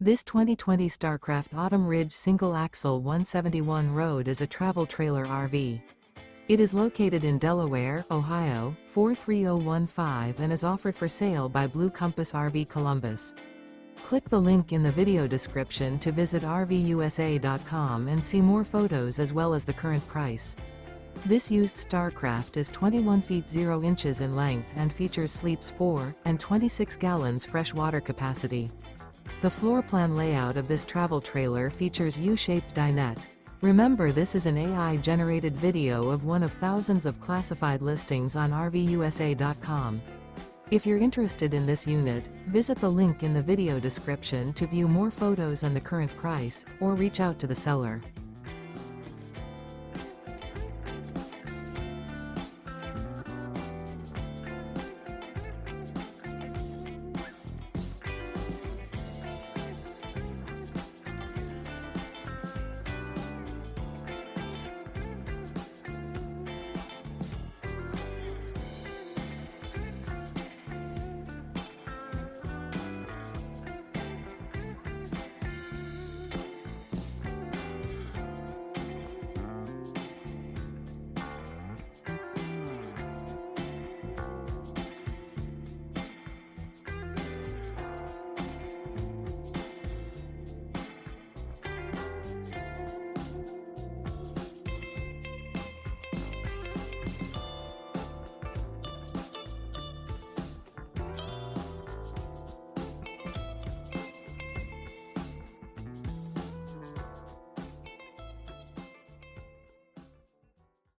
This 2020 Starcraft Autumn Ridge single-axle 171 road is a travel trailer RV. It is located in Delaware, Ohio, 43015 and is offered for sale by Blue Compass RV Columbus. Click the link in the video description to visit RVUSA.com and see more photos as well as the current price. This used Starcraft is 21 feet 0 inches in length and features sleeps 4 and 26 gallons fresh water capacity. The floor plan layout of this travel trailer features U-Shaped Dinette. Remember, this is an AI-generated video of one of thousands of classified listings on RVUSA.com. If you're interested in this unit, visit the link in the video description to view more photos and the current price, or reach out to the seller.